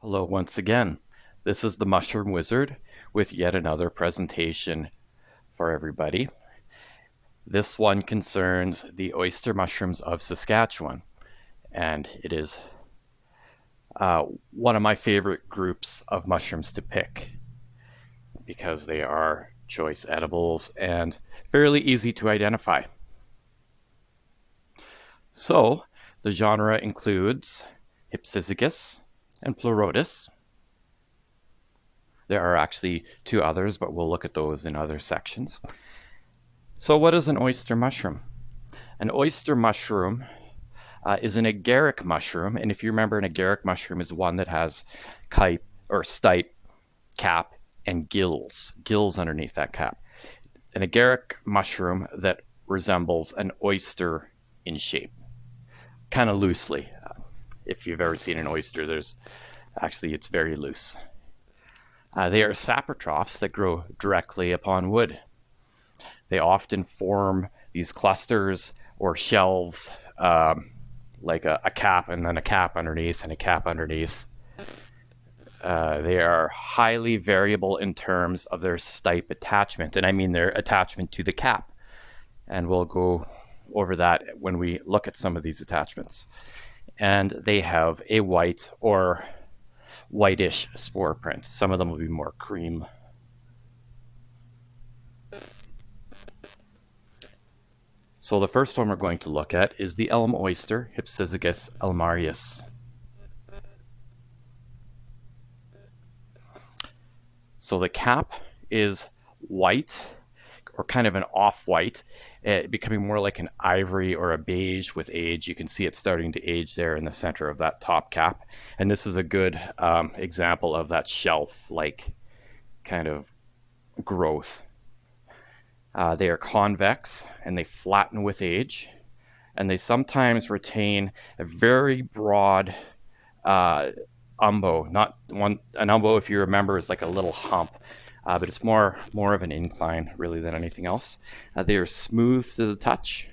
Hello once again. This is the Mushroom Wizard with yet another presentation for everybody. This one concerns the oyster mushrooms of Saskatchewan, and it is one of my favorite groups of mushrooms to pick because they are choice edibles and fairly easy to identify. So, the genre includes Hypsizygus and Pleurotus. There are actually two others, but we'll look at those in other sections. So what is an oyster mushroom? An oyster mushroom is an agaric mushroom, and if you remember, an agaric mushroom is one that has stipe, cap, and gills underneath that cap. An agaric mushroom that resembles an oyster in shape, kind of loosely. If you've ever seen an oyster, it's very loose. They are saprotrophs that grow directly upon wood. They often form these clusters or shelves, like a cap and then a cap underneath and a cap underneath. They are highly variable in terms of their stipe attachment, and I mean their attachment to the cap. And we'll go over that when we look at some of these attachments. And they have a white or whitish spore print. Some of them will be more cream. So the first one we're going to look at is the elm oyster, Hypsizygus elmarius. So the cap is white, or kind of an off-white, becoming more like an ivory or a beige with age. You can see it starting to age there in the center of that top cap. And this is a good example of that shelf-like kind of growth. They are convex and they flatten with age, and they sometimes retain a very broad umbo. An umbo, if you remember, is like a little hump. But it's more of an incline, really, than anything else. They are smooth to the touch.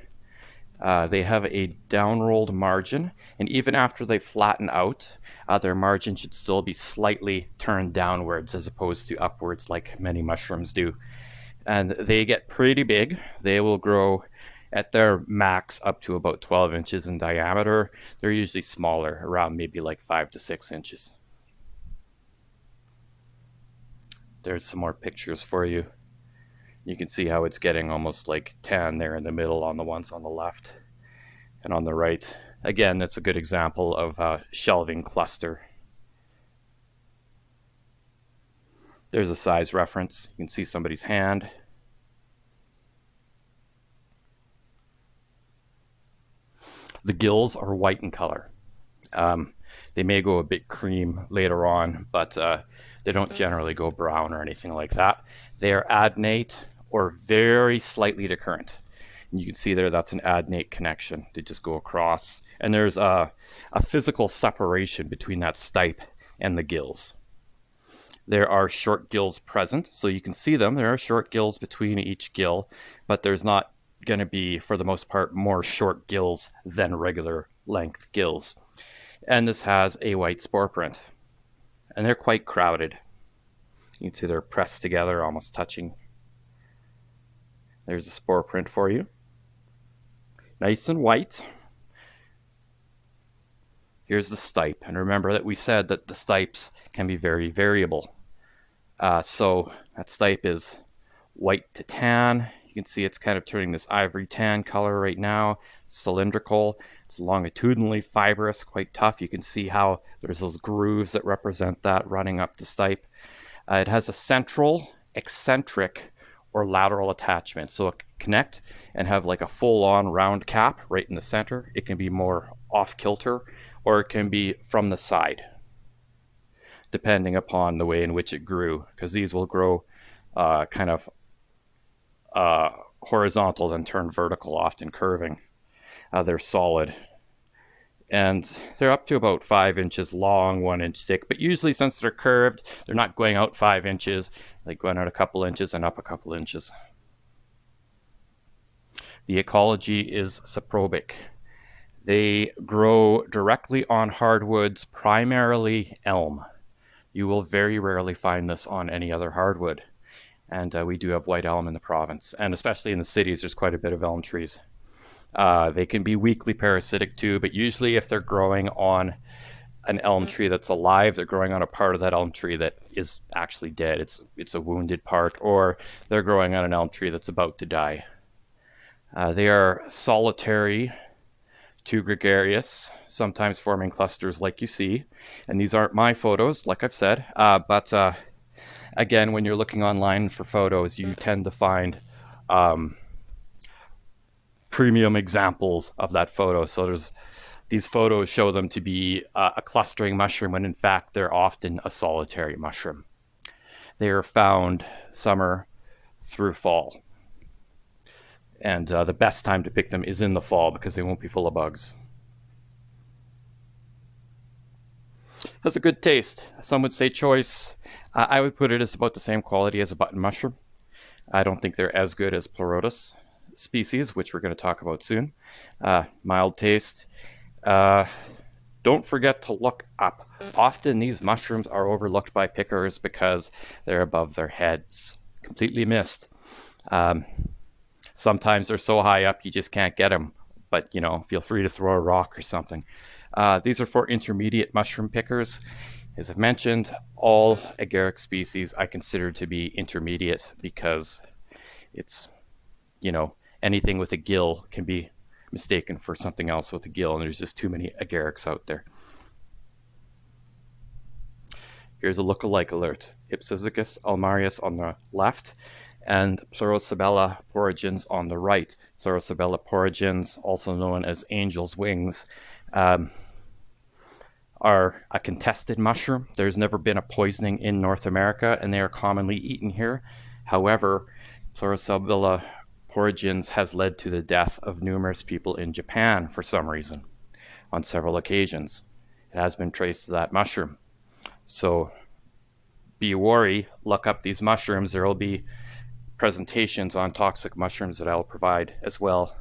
They have a down-rolled margin, and even after they flatten out, their margin should still be slightly turned downwards as opposed to upwards like many mushrooms do. And they get pretty big. They will grow at their max up to about 12 inches in diameter. They're usually smaller, around maybe like 5 to 6 inches. There's some more pictures for you. You can see how it's getting almost like tan there in the middle on the ones on the left and on the right. Again, that's a good example of a shelving cluster. There's a size reference. You can see somebody's hand. The gills are white in color. They may go a bit cream later on, but they don't generally go brown or anything like that. They are adnate or very slightly decurrent. And you can see there that's an adnate connection. They just go across. And there's a physical separation between that stipe and the gills. There are short gills present, so you can see them. There are short gills between each gill, but there's not going to be, for the most part, more short gills than regular length gills. And this has a white spore print. And they're quite crowded. You can see they're pressed together, almost touching. There's a spore print for you. Nice and white. Here's the stipe. And remember that we said that the stipes can be very variable. So that stipe is white to tan. You can see it's kind of turning this ivory tan color right now. Cylindrical. It's longitudinally fibrous, quite tough. You can see how there's those grooves that represent that running up the stipe. It has a central, eccentric, or lateral attachment. So it can connect and have like a full-on round cap right in the center. It can be more off-kilter, or it can be from the side, depending upon the way in which it grew, because these will grow kind of horizontal, then turn vertical, often curving. They're solid, and they're up to about 5 inches long, 1 inch thick, but usually since they're curved, they're not going out 5 inches, they're going out a couple inches and up a couple inches. The ecology is saprobic. They grow directly on hardwoods, primarily elm. You will very rarely find this on any other hardwood. And we do have white elm in the province, and especially in the cities, there's quite a bit of elm trees. They can be weakly parasitic too, but usually if they're growing on an elm tree that's alive, they're growing on a part of that elm tree that is actually dead. It's a wounded part, or they're growing on an elm tree that's about to die. They are solitary to gregarious, sometimes forming clusters like you see. And these aren't my photos, like I've said, but again, when you're looking online for photos, you tend to find premium examples of that photo. So these photos show them to be a clustering mushroom when in fact they're often a solitary mushroom. They are found summer through fall. And the best time to pick them is in the fall because they won't be full of bugs. Has a good taste. Some would say choice. I would put it as about the same quality as a button mushroom. I don't think they're as good as Pleurotus species, which we're going to talk about soon. Mild taste. Don't forget to look up. Often these mushrooms are overlooked by pickers because they're above their heads. Completely missed. Sometimes they're so high up you just can't get them, but feel free to throw a rock or something. These are for intermediate mushroom pickers. As I've mentioned, all agaric species I consider to be intermediate because it's, anything with a gill can be mistaken for something else with a gill, and there's just too many agarics out there. Here's a look-alike alert. Hypsisicus almarius on the left, and Pleurosabella porogens on the right. Pleurosabella porogens, also known as angel's wings, are a contested mushroom. There's never been a poisoning in North America, and they are commonly eaten here. However, Pleurosabella porogens has led to the death of numerous people in Japan for some reason, on several occasions. It has been traced to that mushroom. So be wary, look up these mushrooms. There will be presentations on toxic mushrooms that I'll provide as well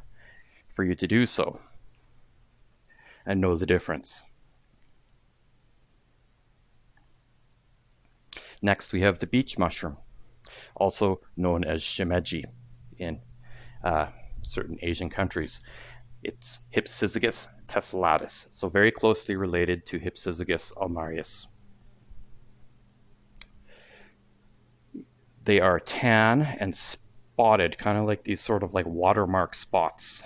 for you to do so and know the difference. Next, we have the beech mushroom, also known as shimeji in certain Asian countries. It's Hypsisicus tessellatus, so very closely related to Hypsisicus almarius. They are tan and spotted, kind of like these sort of like watermark spots.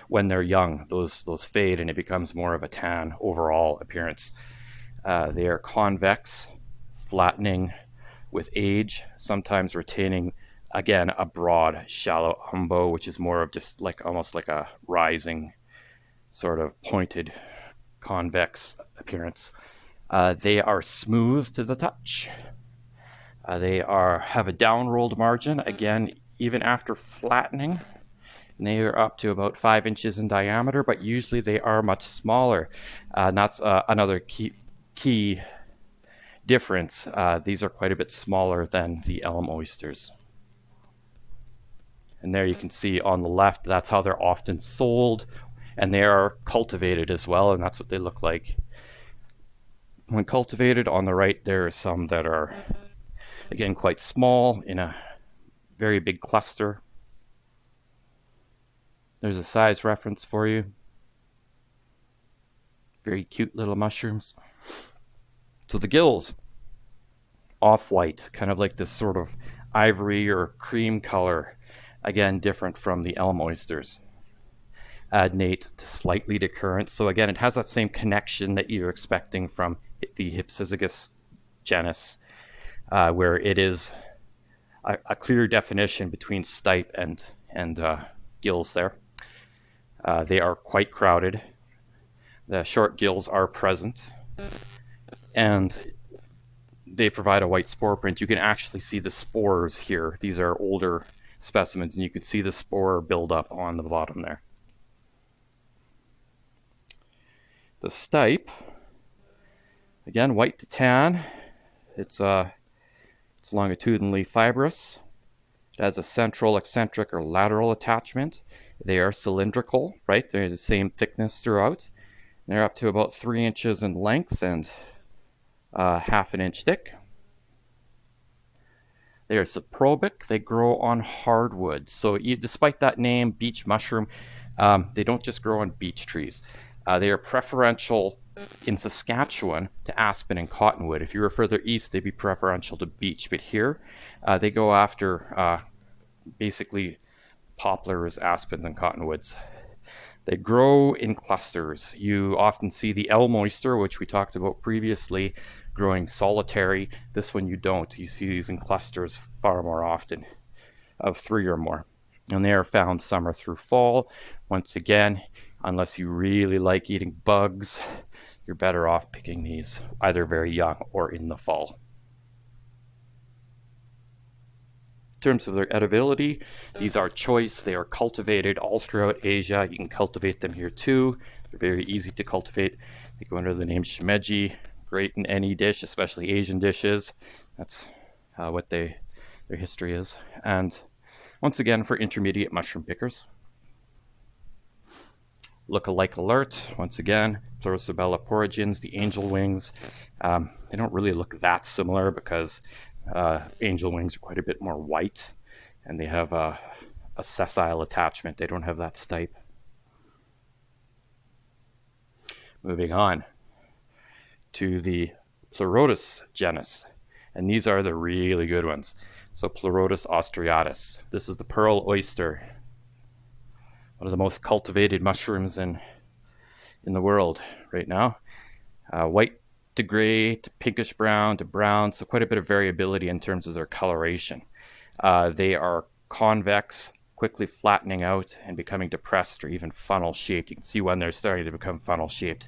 When they're young, those fade and it becomes more of a tan overall appearance. They are convex, flattening with age, sometimes retaining, again, a broad, shallow umbo, which is more of just like almost like a rising, sort of pointed, convex appearance. They are smooth to the touch. They have a down-rolled margin, again, even after flattening. And they are up to about 5 inches in diameter, but usually they are much smaller. And that's another key difference. These are quite a bit smaller than the elm oysters. And there you can see on the left, that's how they're often sold, and they are cultivated as well, and that's what they look like when cultivated. On the right, there are some that are, again, quite small in a very big cluster. There's a size reference for you. Very cute little mushrooms. So the gills, off-white, kind of like this sort of ivory or cream color. Again, different from the elm oysters. Adnate to slightly decurrent. So again, it has that same connection that you're expecting from the Hypsisicus genus, where it is a clear definition between stipe and gills there. They are quite crowded. The short gills are present, and they provide a white spore print. You can actually see the spores here. These are older specimens, and you can see the spore build up on the bottom there. The stipe, again, white to tan. It's longitudinally fibrous. It has a central, eccentric, or lateral attachment. They are cylindrical, right? They're the same thickness throughout. They're up to about 3 inches in length and half an inch thick. They are saprobic. They grow on hardwood. So despite that name, beech mushroom, they don't just grow on beech trees. They are preferential in Saskatchewan to aspen and cottonwood. If you were further east, they'd be preferential to beech. But here, they go after basically poplars, aspens, and cottonwoods. They grow in clusters. You often see the elm oyster, which we talked about previously, growing solitary. This one you don't. You see these in clusters far more often, of 3 or more. And they are found summer through fall. Once again, unless you really like eating bugs, you're better off picking these either very young or in the fall. In terms of their edibility, these are choice. They are cultivated all throughout Asia. You can cultivate them here too. They're very easy to cultivate. They go under the name shimeji. Great in any dish, especially Asian dishes. That's what their history is. And once again, for intermediate mushroom pickers. Look-alike alert. Once again, Pleurisabella porogens, the angel wings. They don't really look that similar because angel wings are quite a bit more white, and they have a sessile attachment. They don't have that stipe. Moving on to the Pleurotus genus, and these are the really good ones. So Pleurotus austriatus. This is the pearl oyster, one of the most cultivated mushrooms in the world right now. White to gray to pinkish brown to brown, so quite a bit of variability in terms of their coloration. They are convex, quickly flattening out and becoming depressed or even funnel shaped. You can see when they're starting to become funnel shaped.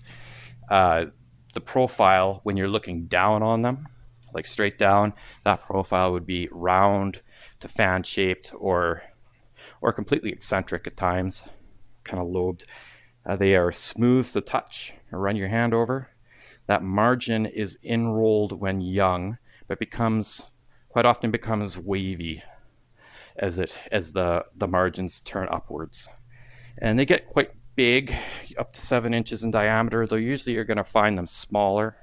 The profile, when you're looking down on them, like straight down, that profile would be round to fan shaped or completely eccentric at times, kind of lobed. They are smooth to touch. Run your hand over. That margin is enrolled when young, but quite often becomes wavy as the margins turn upwards. And they get quite big, up to 7 inches in diameter, though usually you're going to find them smaller.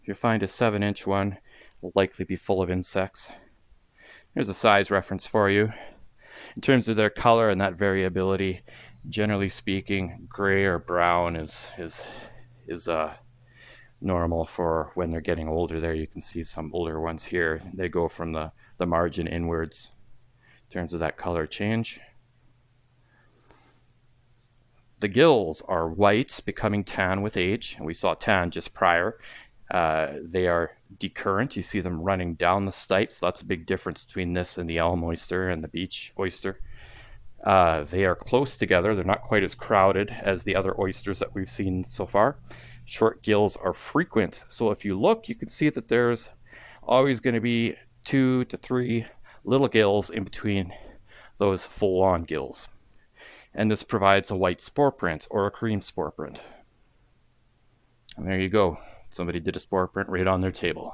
If you find a 7-inch one, it will likely be full of insects. Here's a size reference for you. In terms of their color and that variability, generally speaking, gray or brown is normal for when they're getting older. There you can see some older ones here. They go from the margin inwards in terms of that color change. The gills are white, becoming tan with age, and we saw tan just prior. They are decurrent. You see them running down the stipe, so that's a big difference between this and the elm oyster and the beech oyster. They are close together. They're not quite as crowded as the other oysters that we've seen so far. Short gills are frequent, so if you look, you can see that there's always going to be 2 to 3 little gills in between those full-on gills. And this provides a white spore print or a cream spore print. And there you go. Somebody did a spore print right on their table,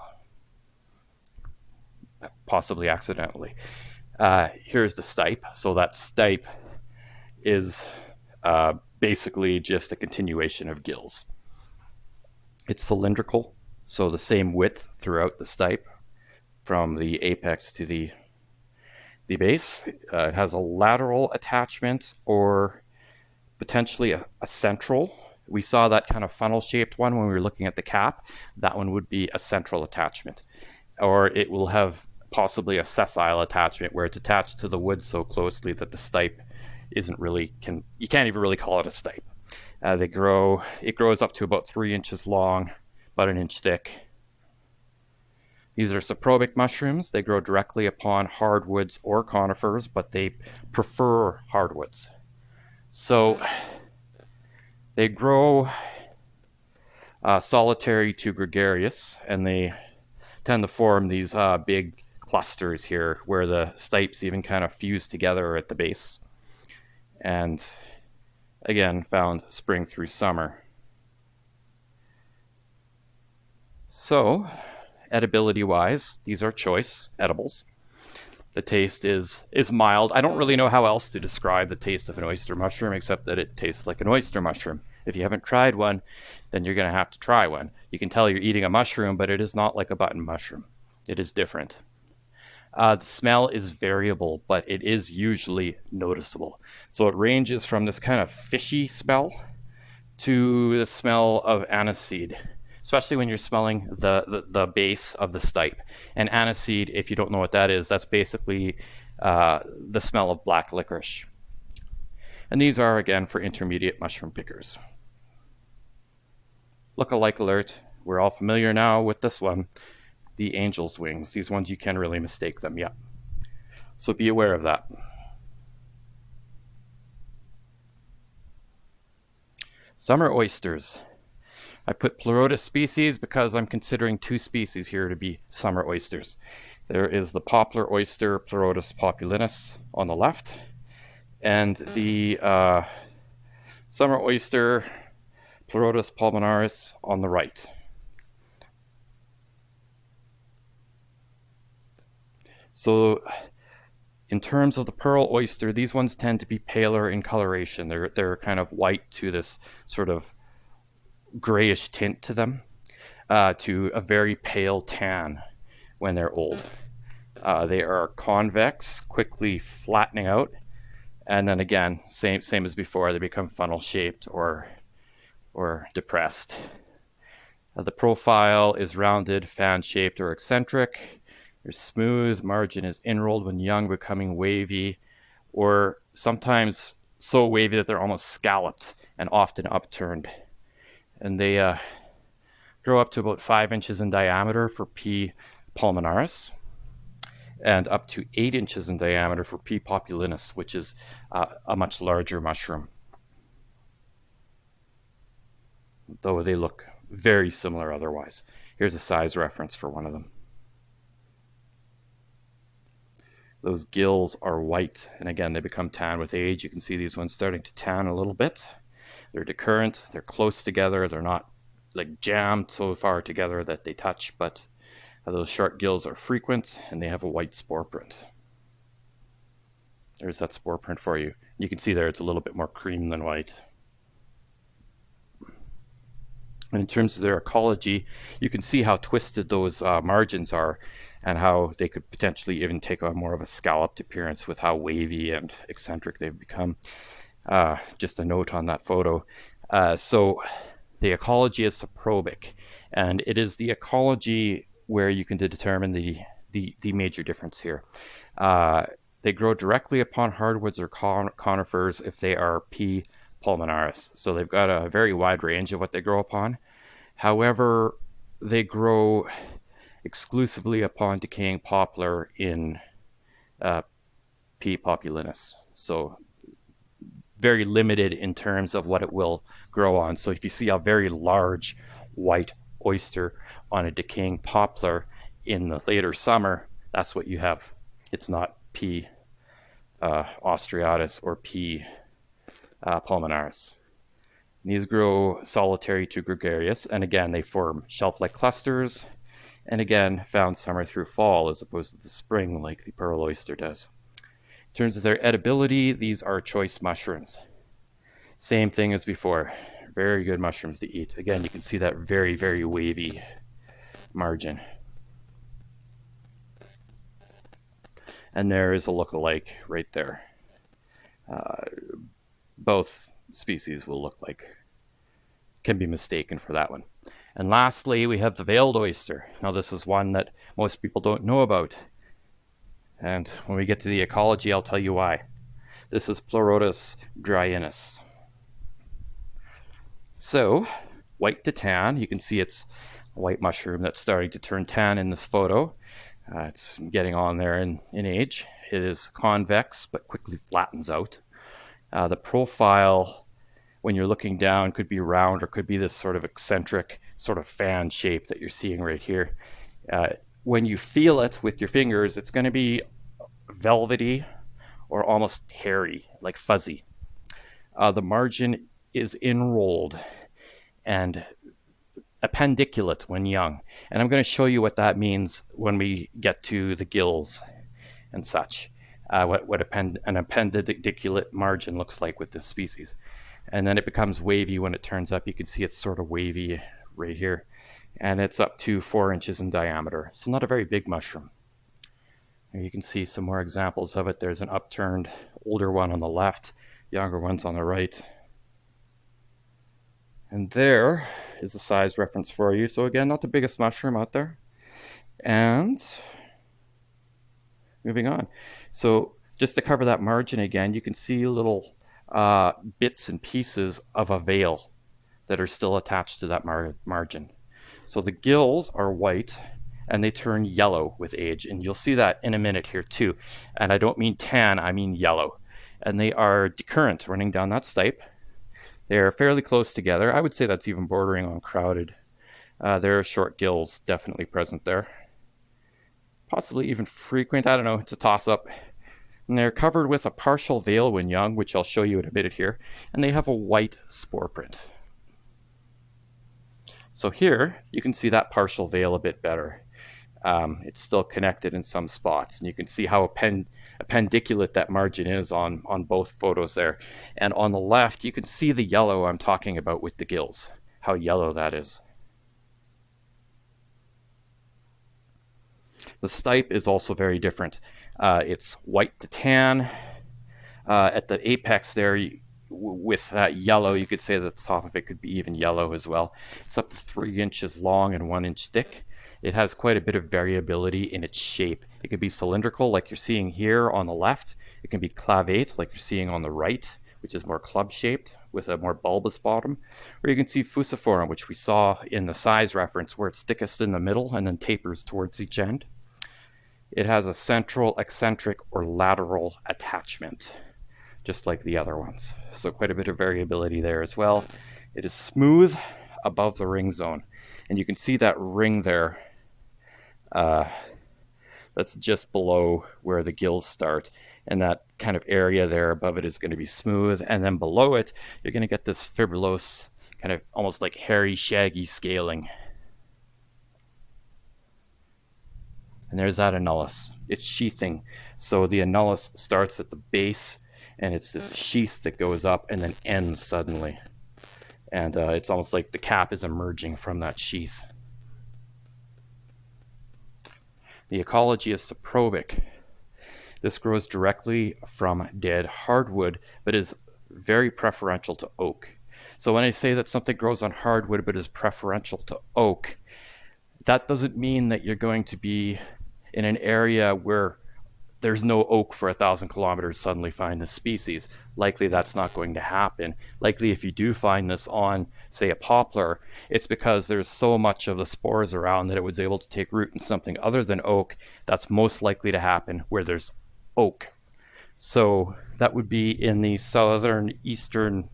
possibly accidentally. Here's the stipe. So that stipe is basically just a continuation of gills. It's cylindrical, so the same width throughout the stipe from the apex to the base. It has a lateral attachment or potentially a central. We saw that kind of funnel-shaped one when we were looking at the cap. That one would be a central attachment. Or it will have possibly a sessile attachment where it's attached to the wood so closely that the stipe isn't really, you can't even really call it a stipe. It grows up to about 3 inches long, about 1 inch thick. These are saprobic mushrooms. They grow directly upon hardwoods or conifers, but they prefer hardwoods. So they grow solitary to gregarious, and they tend to form these big clusters here where the stipes even kind of fuse together at the base. And again, found spring through summer. So, edibility wise, these are choice edibles. The taste is mild. I don't really know how else to describe the taste of an oyster mushroom except that it tastes like an oyster mushroom. If you haven't tried one, then you're going to have to try one. You can tell you're eating a mushroom, but it is not like a button mushroom. It is different. The smell is variable, but it is usually noticeable. So it ranges from this kind of fishy smell to the smell of aniseed, especially when you're smelling the base of the stipe. And aniseed, if you don't know what that is, that's basically the smell of black licorice. And these are, again, for intermediate mushroom pickers. Look-alike alert. We're all familiar now with this one, the angel's wings. These ones, you can really mistake them, yeah. So be aware of that. Summer oysters. I put Pleurotus species because I'm considering two species here to be summer oysters. There is the poplar oyster, Pleurotus populinus, on the left, and the summer oyster, Pleurotus pulmonaris, on the right. So in terms of the pearl oyster, these ones tend to be paler in coloration. They're kind of white to this sort of grayish tint to them, to a very pale tan when they're old. They are convex, quickly flattening out, and then again, same as before, they become funnel shaped or depressed. The profile is rounded, fan shaped, or eccentric. They're smooth, margin is inrolled when young, becoming wavy, or sometimes so wavy that they're almost scalloped and often upturned. And they grow up to about 5 inches in diameter for P. pulmonaris, and up to 8 inches in diameter for P. populinus, which is a much larger mushroom. Though they look very similar otherwise. Here's a size reference for one of them. Those gills are white, and again, they become tan with age. You can see these ones starting to tan a little bit. They're decurrent, they're close together, they're not like jammed so far together that they touch, but those sharp gills are frequent, and they have a white spore print. There's that spore print for you. You can see there it's a little bit more cream than white. And in terms of their ecology, you can see how twisted those margins are, and how they could potentially even take on more of a scalloped appearance with how wavy and eccentric they've become. Just a note on that photo. So the ecology is saprobic, and it is the ecology where you can determine the major difference here. They grow directly upon hardwoods or conifers if they are P. pulmonaris. So they've got a very wide range of what they grow upon. However, they grow exclusively upon decaying poplar in P. populinus. So very limited in terms of what it will grow on. So if you see a very large white oyster on a decaying poplar in the later summer, that's what you have. It's not P. austriatus or P. pulmonaris. These grow solitary to gregarious, and again, they form shelf-like clusters, and again, found summer through fall as opposed to the spring like the pearl oyster does. In terms of their edibility, these are choice mushrooms. Same thing as before. Very good mushrooms to eat. Again, you can see that very, very wavy margin. And there is a look-alike right there. Both species will look like, can be mistaken for that one. And lastly, we have the veiled oyster. Now this is one that most people don't know about. And when we get to the ecology, I'll tell you why. This is Pleurotus dryinus. So, white to tan. You can see it's a white mushroom that's starting to turn tan in this photo. It's getting on there in age. It is convex, but quickly flattens out. The profile, when you're looking down, could be round or could be this sort of eccentric, sort of fan shape that you're seeing right here. When you feel it with your fingers, it's going to be velvety or almost hairy, like fuzzy. The margin is enrolled and appendiculate when young. And I'm going to show you what that means when we get to the gills and such. What an appendiculate margin looks like with this species. and then it becomes wavy when it turns up. You can see it's sort of wavy right here, and it's up to 4 inches in diameter, so not a very big mushroom. Here you can see some more examples of it. There's an upturned older one on the left, younger ones on the right. And there is the size reference for you. So again, not the biggest mushroom out there. And moving on. So just to cover that margin again, you can see little bits and pieces of a veil that are still attached to that margin. So the gills are white and they turn yellow with age, and you'll see that in a minute here too. And I don't mean tan, I mean yellow. And they are decurrent running down that stipe. They're fairly close together. I would say that's even bordering on crowded. There are short gills definitely present there. Possibly even frequent, I don't know, it's a toss-up. And they're covered with a partial veil when young, which I'll show you in a minute here, and they have a white spore print. So here, you can see that partial veil a bit better. It's still connected in some spots, and you can see how appendiculate that margin is on both photos there. And on the left, you can see the yellow I'm talking about with the gills, how yellow that is. The stipe is also very different. It's white to tan. At the apex there, with yellow, you could say that the top of it could be even yellow as well. It's up to 3 inches long and 1 inch thick. It has quite a bit of variability in its shape. It can be cylindrical like you're seeing here on the left. It can be clavate like you're seeing on the right, which is more club shaped with a more bulbous bottom. Or you can see fusiform, which we saw in the size reference, where it's thickest in the middle and then tapers towards each end. It has a central, eccentric, or lateral attachment, just like the other ones. So quite a bit of variability there as well. It is smooth above the ring zone. And you can see that ring there. That's just below where the gills start. And that kind of area there above it is going to be smooth. And then below it, you're going to get this fibrillose, kind of almost like hairy, shaggy scaling. And there's that annulus. It's sheathing. So the annulus starts at the base, and it's this sheath that goes up and then ends suddenly. And it's almost like the cap is emerging from that sheath. The ecology is saprobic. This grows directly from dead hardwood, but is very preferential to oak. So when I say that something grows on hardwood but is preferential to oak, that doesn't mean that you're going to be in an area where there's no oak for 1,000 kilometers suddenly find this species. Likely that's not going to happen. Likely if you do find this on, say, a poplar, it's because there's so much of the spores around that it was able to take root in something other than oak. That's most likely to happen where there's oak. So that would be in the southern eastern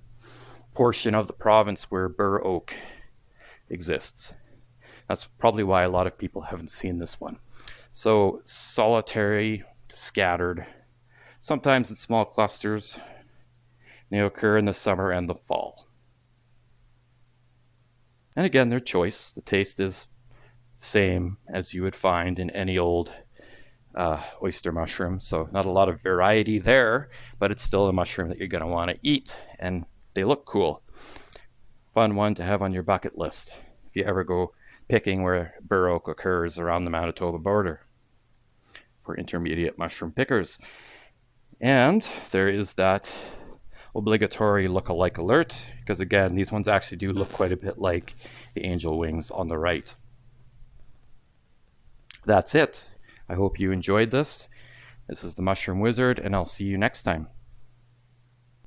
portion of the province where bur oak exists. That's probably why a lot of people haven't seen this one. So solitary, scattered, sometimes in small clusters. They occur in the summer and the fall. And again, their choice. The taste is same as you would find in any old oyster mushroom. So not a lot of variety there, but it's still a mushroom that you're going to want to eat. And they look cool. Fun one to have on your bucket list if you ever go picking where bur oak occurs around the Manitoba border for intermediate mushroom pickers. And there is that obligatory look-alike alert, because again, these ones actually do look quite a bit like the angel wings on the right. That's it. I hope you enjoyed this. This is the Mushroom Wizard, and I'll see you next time.